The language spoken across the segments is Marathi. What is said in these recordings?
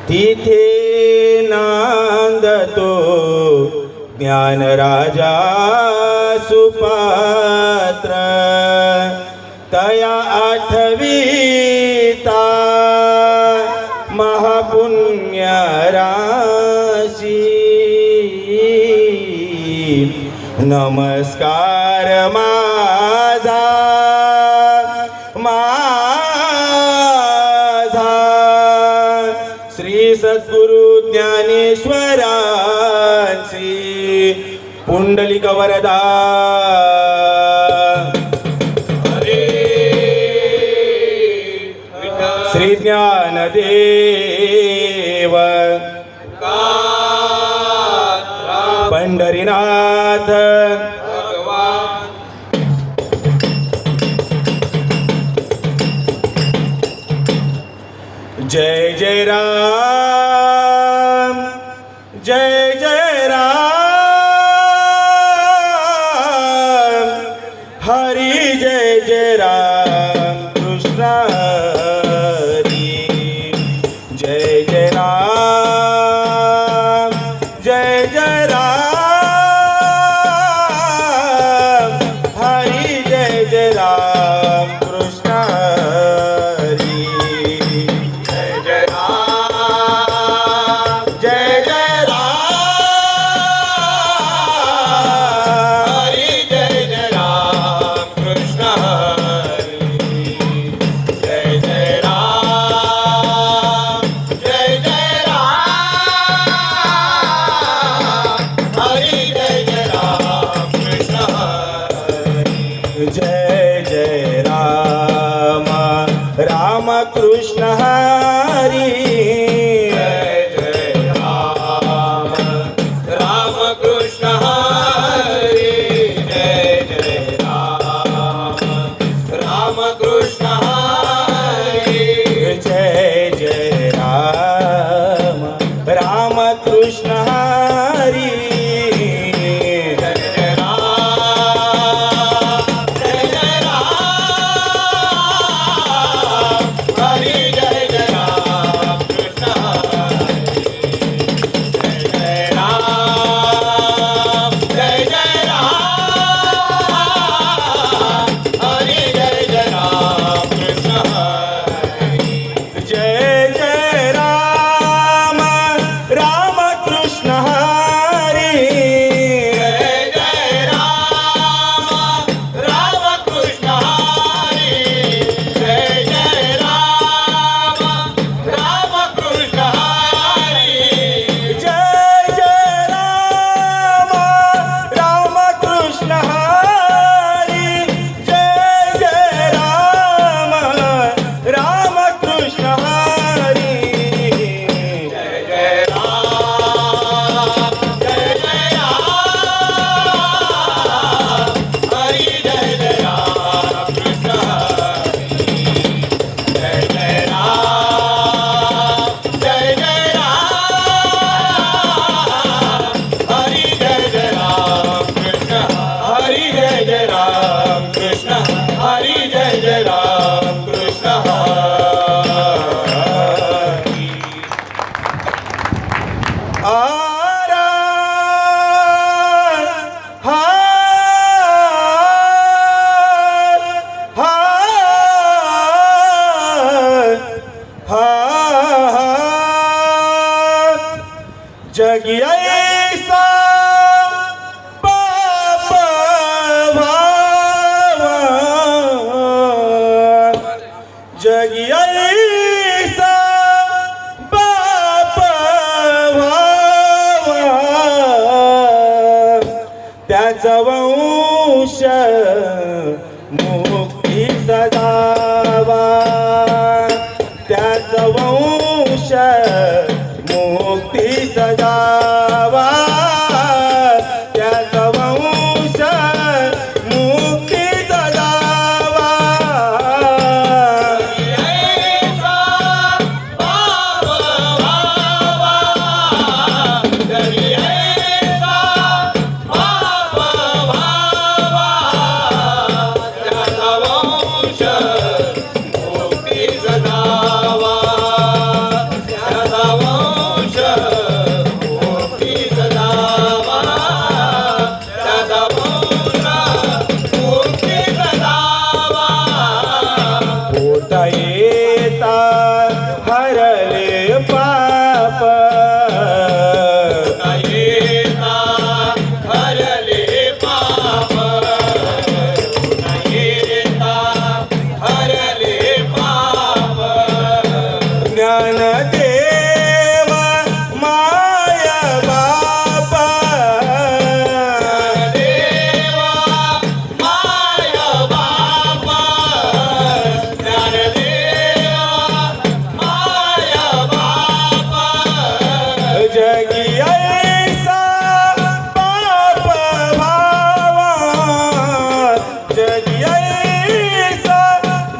तिथे नांदतो ज्ञानराजा सुपात्र तया आठविता महापुण्य राशी नमस्कार माझा माझा श्री सद्गुरु ज्ञानेश्वरांची पुंडलिक वरदा श्री ज्ञानदेव पंढरीनाथ जय जय राम जय जय राम हरी जय जय राम कृष्ण हरी जय जय राम जय जय राम हरी जय जय राम कृष्ण हरी जय जय राम जय जय राम हरी जय जय राम कृष्ण हरी जय जय राम जय जय राम हरी जय जय राम कृष्ण हरी जय जय राम राम कृष्ण हरी जय जय राम राम कृष्ण हरी जय जय राम राम कृष्ण हरी जय जय राम राम कृष्ण हरी जय जय राम जय जय राम हरी जय जय राम कृष्ण हरी जय जय राम जय जय राम हरी जय जय राम कृष्ण हरी जय जय राम राम कृष्ण हरी जय जय राम राम कृष्ण हरी जय जय राम राम कृष्ण हरी जय जय राम राम कृष्ण हरी जय जय राम राम कृष्ण हरी जय जय राम जय जय राम हरी जय जय राम कृष्ण हरी जय जय राम जय जय राम हरी जय जय राम कृष्ण हरी जय जय राम कृष्ण हरी जय जय राम कृष्ण हरी आरा हा हा हा जगी ऐसा पाप भावा जगी ऐसा पाप भावा त्याचा वंश मुक्ती सदावा त्याचा वंश मुक्ती सदावा त्याचा वंश मुक्ती सदावा मुक्ती सदावा ज्ञानदेव माय बापा देवा माय बापा ज्ञानदेवा माय बापा जगी ऐसा बाप भावा जगी ऐसा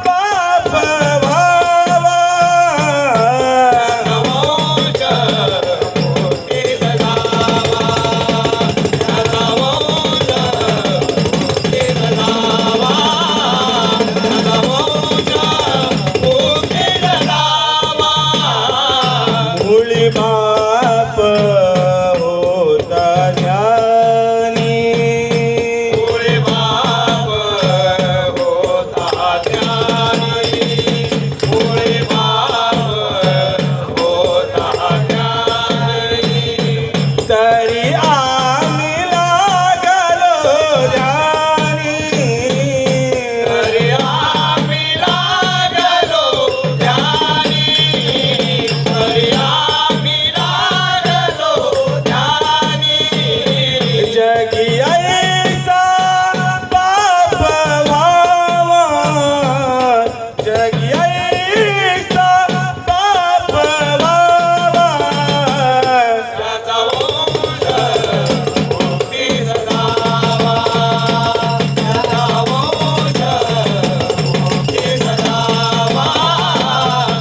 बाप भावा नमोच मुक्ती सदावा नमोच मुक्ती सदावा नमोच मुक्ती सदावा मुळी बाप होता ज्ञानी मुळे बाप होता ज्ञानी मुळे बाप होता ज्ञानी तरी आम्ही लागलो ज्ञानी तरी आम्ही लागलो ज्ञानी तरी आम्ही लागलो ज्ञानी जगी ऐसा बाप भावा जगी ऐसा बाप भावा त्याचा वंश मुक्ती सदावा त्याचा वंश मुक्ती सदावा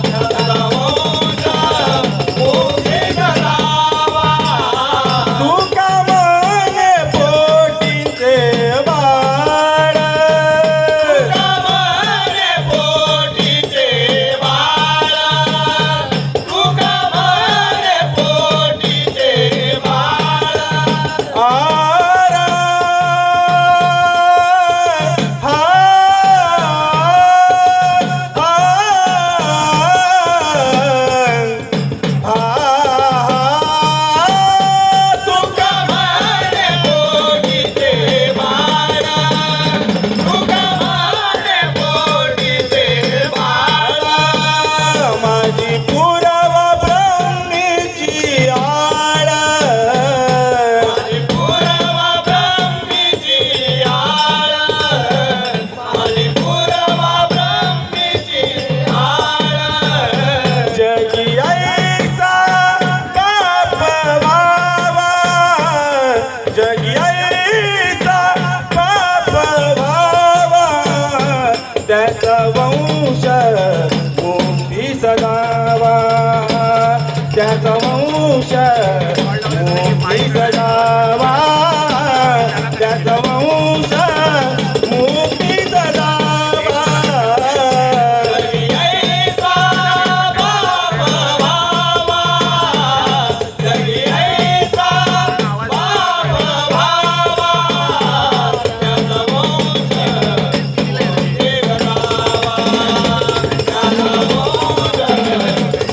त्याचा वंश मुक्ती सदावा तुका माने पोटीचे बाळ तुकामारे पोटीचे बाळ तुकामारे पोटीचे बाळ आरा हा तुकामारे पोटीचे बाळ तुकामारे पोटीचे बाळ माझी पुरावा ब्रह्मीची आळ पुरवा ब्रह्मीची आळ पुरवा ब्रह्मीची आळ जगी ऐसा बाप भावा जगी ऐसा बाप भावा त्याचा वंश मुक्ती सदावा त्याचा वंश मुक्ती सदावा त्याचा वंश मुक्ती सदावा ऐसा बाप भावा जगी ऐसा बाप भावा त्याचा वंश मुक्ती सदावा त्याचा वंश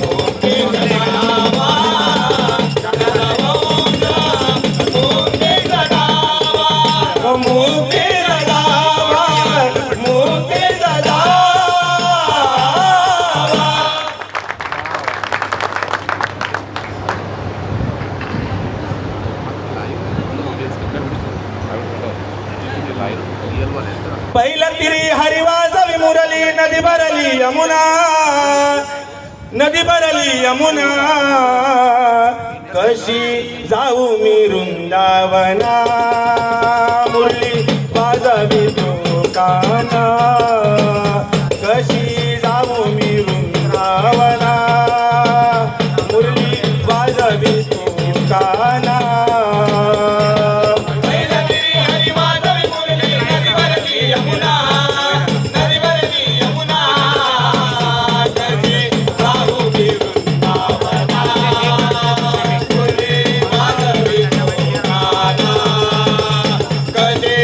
मुक्ती सदावा त्याचा वंश मुक्ती सदावा मुक्ती सदावा मुक्ती सदावा पहिला तिरी हरिवाजवी मुरली नदी भरली यमुना नदी भरली यमुना कशी जाऊ मी वृंदावना मुरली वाजवी काना कशी जाऊ मी वृंदावना मुरली वाजवी काना कसे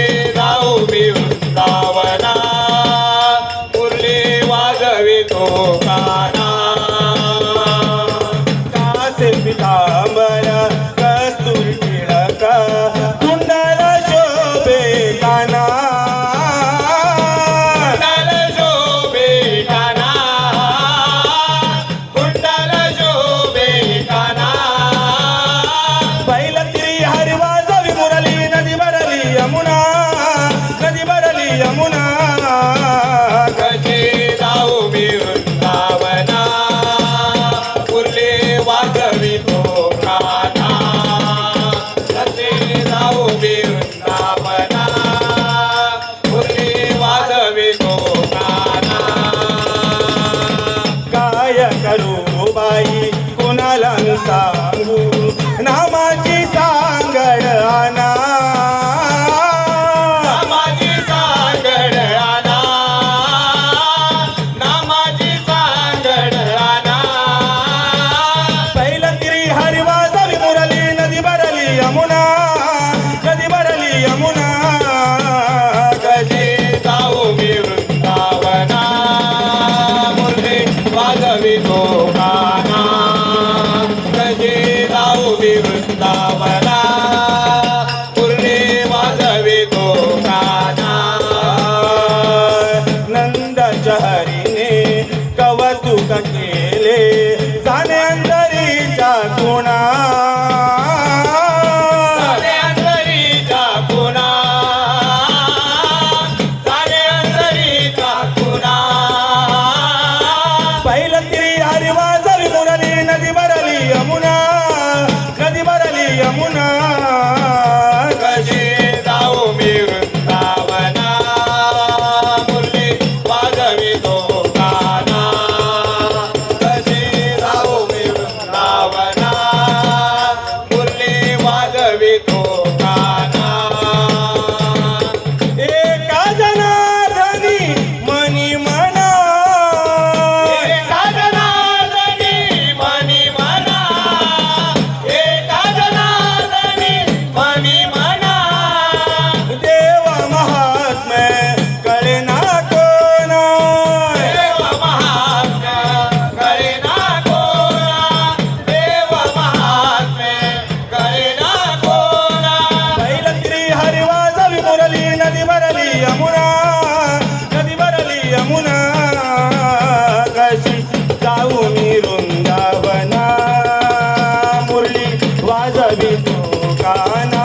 साई कुणाला सांगू नामाची सांगड आणा नामाची सांगड आणा नामाची सांगड आणा पहिलं तिरी हरिवाजवी मुरली नदी भरली यमुना नदी भरली यमुना कधी जाऊ मी वृंदावना मुरली वाजवितो गाना कधी जाऊ मी वृंदावना मुरली वाजवितो गाना नंदाच्या हरीने कौतुक केले जाणे अंतरीच्या गुणा जाणे अंतरीचा गुणा जाणे अंतरीचा गुणा पहिलं तिरी हरिवाजवी मुरली नदी भरली यमुना नदी भरली यमुना कशी जाऊ मी वृंदावना मुरली वाजवितो गाना कशी जाऊ मी वृंदावना मुरली वाजवितो गाना एका जनार्दनी मनी म्हणा एका जनार्दनी मनी म्हणा एका जनार्दनी मनी म्हणा देव महात्म्य कळे ना कोणा देव महात्म्य कळेना कोणा देव महात्म्य कळेना कोणा पहिलं तिरी हरिवाजवी मुरली नदी भरली यमुना नदी भरली यमुना कशी जाऊ मी वृंदावना मुरली वाजवी तो गाना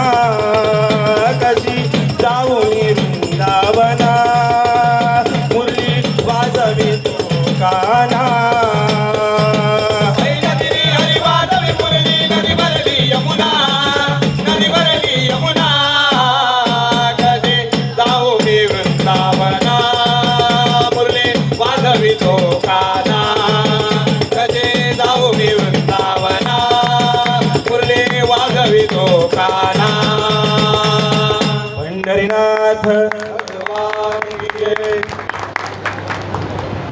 कशी जाऊ मी वृंदावना मुरली वाजवी तो गाना पहिल्या तिरी हरिवाजवी मुरली नदी भरली यमुना नदी भरली यमुना कधी जाऊ मी वृंदावना मुरली वाजवितो गाना कधी जाऊ मी वृंदावना मुरली वाजवितो गाना पंढरीनाथ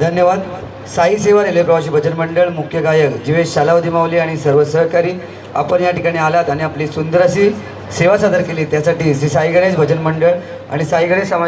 धन्यवाद. साई सेवा रेल्वे प्रवासी भजन मंडळ मुख्य गायक जीवेश शालावती माऊली आणि सर्व सहकारी आपण या ठिकाणी आलात आणि आपली सुंदर अशी सेवा सादर केली त्यासाठी श्री साई गणेश भजन मंडळ आणि साई गणेश समाज